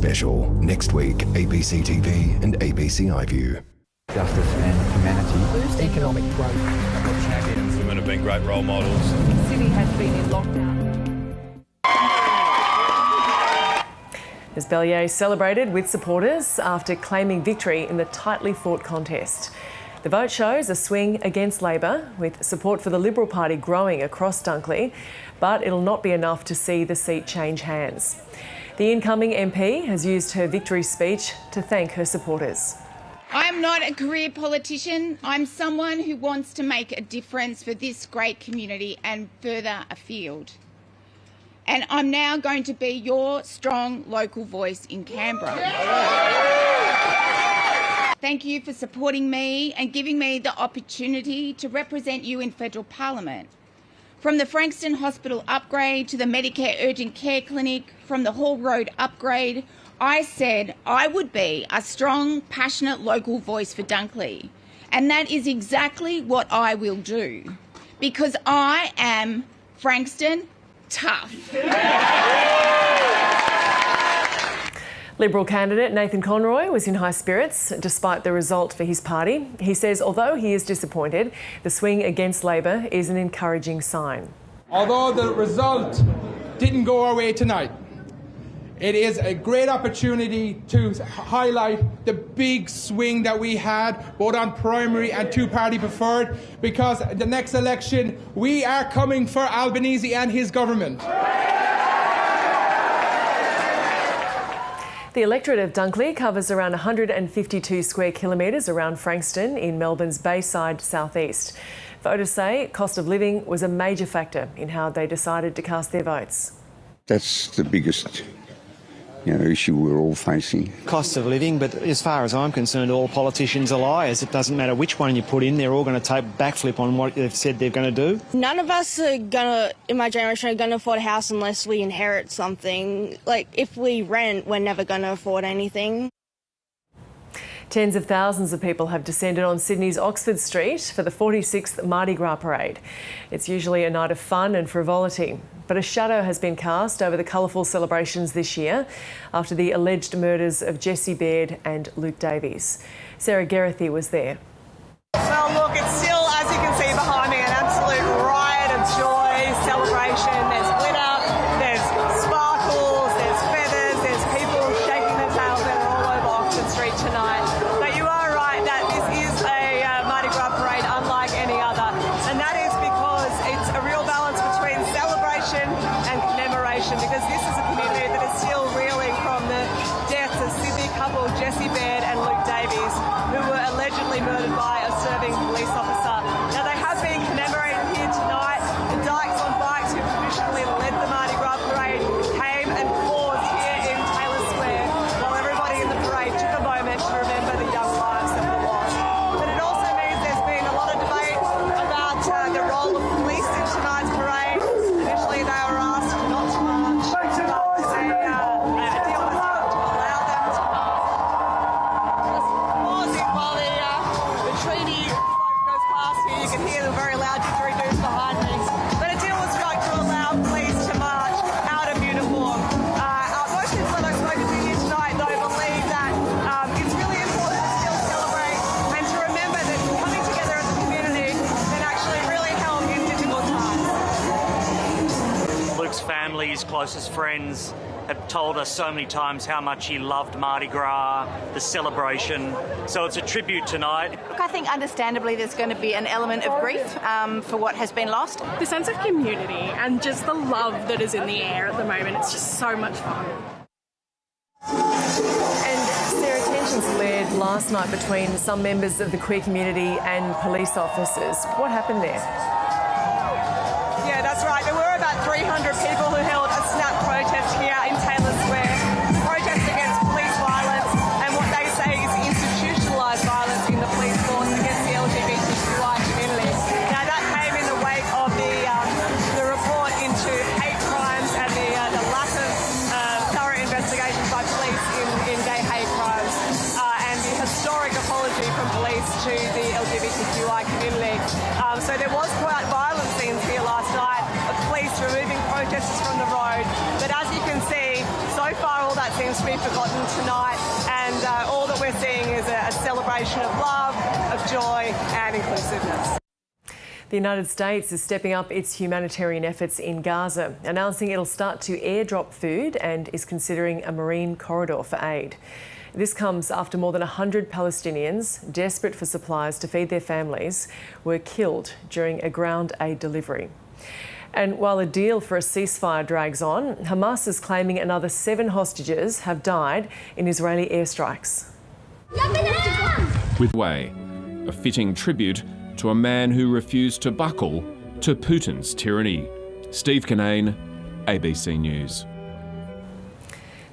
special next week, ABC TV and ABC iView. Justice and humanity. Boost economic growth. Champions. Women have been great role models. The city has been in lockdown. As Bellier celebrated with supporters after claiming victory in the tightly fought contest. The vote shows a swing against Labor, with support for the Liberal Party growing across Dunkley, but it'll not be enough to see the seat change hands. The incoming MP has used her victory speech to thank her supporters. I'm not a career politician. I'm someone who wants to make a difference for this great community and further afield. And I'm now going to be your strong local voice in Canberra. Thank you for supporting me and giving me the opportunity to represent you in federal parliament. From the Frankston Hospital upgrade to the Medicare Urgent Care Clinic, from the Hall Road upgrade, I said I would be a strong, passionate local voice for Dunkley. And that is exactly what I will do. Because I am Frankston tough. Liberal candidate Nathan Conroy was in high spirits despite the result for his party. He says although he is disappointed, the swing against Labor is an encouraging sign. Although the result didn't go our way tonight, it is a great opportunity to highlight the big swing that we had both on primary and two-party preferred, because the next election we are coming for Albanese and his government. The electorate of Dunkley covers around 152 square kilometres around Frankston in Melbourne's Bayside southeast. Voters say cost of living was a major factor in how they decided to cast their votes. That's the biggest issue we're all facing. Cost of living, but as far as I'm concerned, all politicians are liars. It doesn't matter which one you put in, they're all going to take backflip on what they've said they're going to do. None of us are in my generation, are going to afford a house unless we inherit something. Like, if we rent, we're never going to afford anything. Tens of thousands of people have descended on Sydney's Oxford Street for the 46th Mardi Gras Parade. It's usually a night of fun and frivolity, but a shadow has been cast over the colourful celebrations this year after the alleged murders of Jessie Baird and Luke Davies. Sarah Geraghty was there. Well, look, it's still, as you can see behind me, an absolute riot of joy, celebration. There's glitter, there's sparkles, there's feathers, there's people shaking their tails that are all over Oxford Street tonight. But you are right that this is a Mardi Gras parade unlike any other, and that is because it's a real balance between celebration and commemoration, because this is a community that is still reeling from the deaths of Sydney couple Jessie Baird and Luke Davies, who were allegedly murdered by a serving police officer. Now, they have been commemorated here tonight. The Dykes on Bikes, who traditionally led the Mardi Gras parade, came and paused here in Taylor Square while everybody in the parade took a moment to remember the young lives that were lost. But it also means there's been a lot of debate about the role of police in tonight's parade. Initially, they were asked not to march, but a deal was cut to allow them to march. Just pausing while the treaty goes past here. You can hear the very loud didgeridoos behind me. But a deal was struck to allow police to march out of uniform. Most people that I've spoken to here tonight, though, believe that it's really important to still celebrate and to remember that coming together as a community can actually really help in difficult times. Luke's family, his closest friends, have told us so many times how much he loved Mardi Gras, the celebration. So it's a tribute tonight. Look, I think understandably there's going to be an element of grief for what has been lost. The sense of community and just the love that is in the air at the moment, it's just so much fun. And Sarah, tensions flared last night between some members of the queer community and police officers. What happened there? Yeah, that's right. There were about 300 people who held a snap protest here in Taylor Square, protest against police violence and what they say is institutionalised violence in the police force against the LGBTQI community. Now, that came in the wake of the report into hate crimes and the lack of thorough investigations by police in gay hate crimes and the historic apology from police to the LGBTQI community. So there was quite violent scenes here last night of police removing protesters from the road. But as you can see, so far all that seems going to be forgotten tonight, and all that we're seeing is a celebration of love, of joy and inclusiveness. The United States is stepping up its humanitarian efforts in Gaza, announcing it'll start to airdrop food and is considering a marine corridor for aid. This comes after more than 100 Palestinians, desperate for supplies to feed their families, were killed during a ground aid delivery. And while a deal for a ceasefire drags on, Hamas is claiming another 7 hostages have died in Israeli airstrikes. With Way, a fitting tribute to a man who refused to buckle to Putin's tyranny. Steve Kinane, ABC News.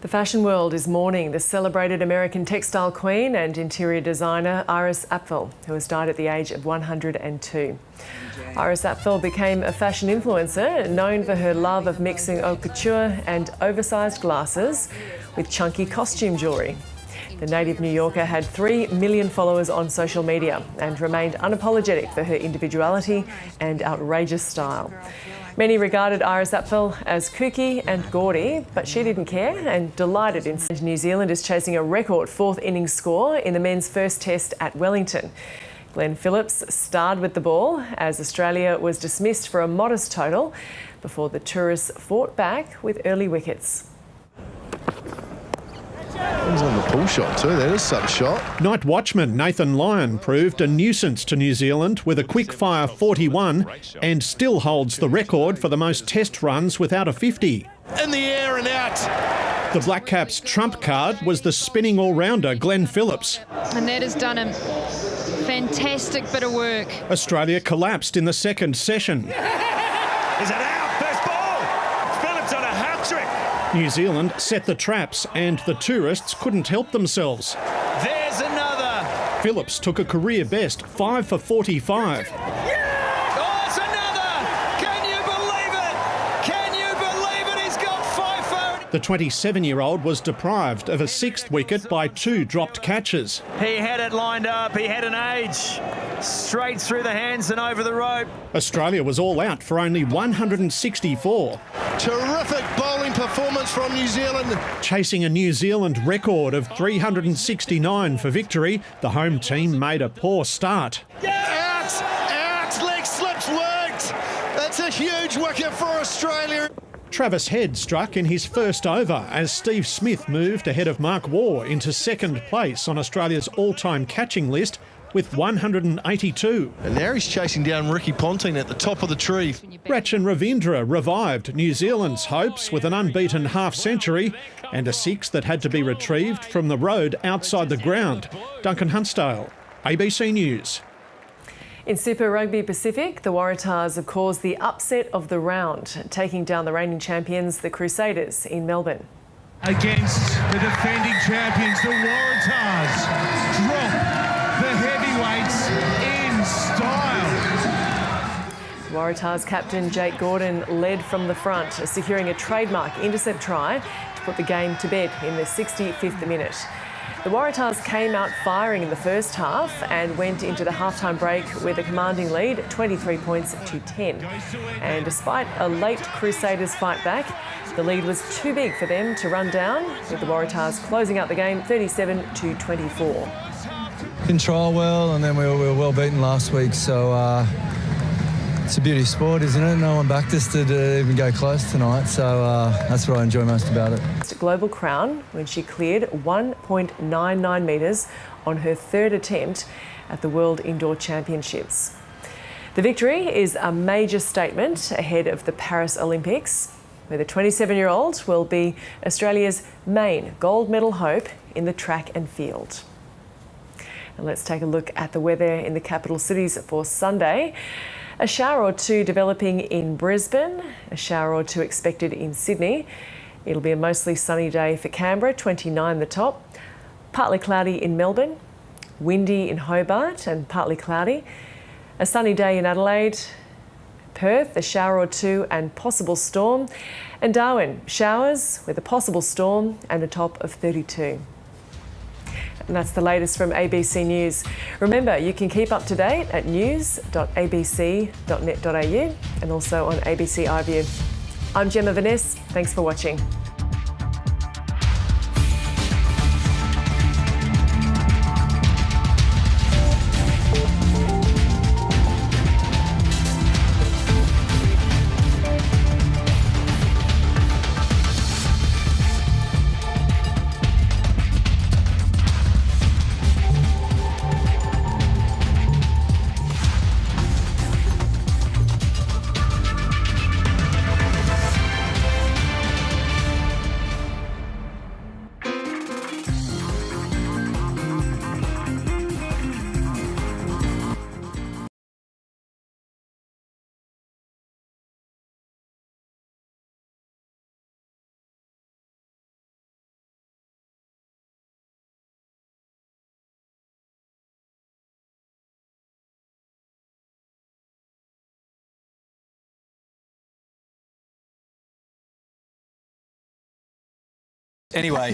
The fashion world is mourning the celebrated American textile queen and interior designer Iris Apfel, who has died at the age of 102. Iris Apfel became a fashion influencer, known for her love of mixing haute couture and oversized glasses with chunky costume jewellery. The native New Yorker had 3 million followers on social media and remained unapologetic for her individuality and outrageous style. Many regarded Iris Apfel as kooky and gaudy, but she didn't care and delighted in. New Zealand is chasing a record 4th innings score in the men's first test at Wellington. Glenn Phillips starred with the ball as Australia was dismissed for a modest total before the tourists fought back with early wickets. He's on the pull shot too. That is some shot. Night watchman Nathan Lyon proved a nuisance to New Zealand with a quick-fire 41 and still holds the record for the most test runs without a 50. In the air and out. The Black Caps' trump card was the spinning all-rounder Glenn Phillips. And that has done a fantastic bit of work. Australia collapsed in the second session. Is it out? First ball. Phillips on a hat-trick. New Zealand set the traps and the tourists couldn't help themselves. There's another. Phillips took a career best 5 for 45. Oh, it's another. Can you believe it? Can you believe it? He's got 5 for... The 27-year-old was deprived of a 6th wicket by 2 dropped catches. He had it lined up. He had an age. Straight through the hands and over the rope. Australia was all out for only 164. Terrific bowling performance from New Zealand. Chasing a New Zealand record of 369 for victory, the home team made a poor start. Out, leg slips worked. That's a huge wicket for Australia. Travis Head struck in his first over as Steve Smith moved ahead of Mark Waugh into second place on Australia's all-time catching list with 182. And now he's chasing down Ricky Ponting at the top of the tree. Rachin Ravindra revived New Zealand's hopes with an unbeaten half-century and a 6 that had to be retrieved from the road outside the ground. Duncan Huntsdale, ABC News. In Super Rugby Pacific, the Waratahs have caused the upset of the round, taking down the reigning champions, the Crusaders, in Melbourne. Against the defending champions, the Waratahs drop the heavyweights in style. Waratahs captain Jake Gordon led from the front, securing a trademark intercept try to put the game to bed in the 65th minute. The Waratahs came out firing in the first half and went into the halftime break with a commanding lead, 23 points to 10. And despite a late Crusaders fight back, the lead was too big for them to run down, with the Waratahs closing out the game 37-24. Control well, and then we were well beaten last week, so it's a beauty of sport, isn't it? No one backed us to even go close tonight, so that's what I enjoy most about it. Global crown when she cleared 1.99 metres on her 3rd attempt at the World Indoor Championships. The victory is a major statement ahead of the Paris Olympics, where the 27-year-old will be Australia's main gold medal hope in the track and field. And let's take a look at the weather in the capital cities for Sunday. A shower or two developing in Brisbane, a shower or two expected in Sydney. It'll be a mostly sunny day for Canberra, 29 the top. Partly cloudy in Melbourne, windy in Hobart and partly cloudy. A sunny day in Adelaide. Perth, a shower or two and possible storm. And Darwin, showers with a possible storm and a top of 32. And that's the latest from ABC News. Remember, you can keep up to date at news.abc.net.au and also on ABC iView. I'm Gemma Vaness. Thanks for watching. Anyway,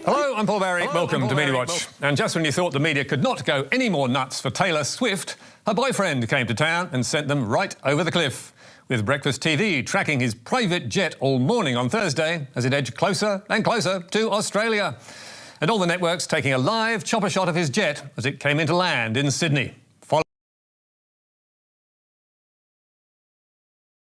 Hello, I'm Paul Barry. Welcome to Media Watch. And just when you thought the media could not go any more nuts for Taylor Swift, her boyfriend came to town and sent them right over the cliff, with Breakfast TV tracking his private jet all morning on Thursday as it edged closer and closer to Australia. And all the networks taking a live chopper shot of his jet as it came into land in Sydney.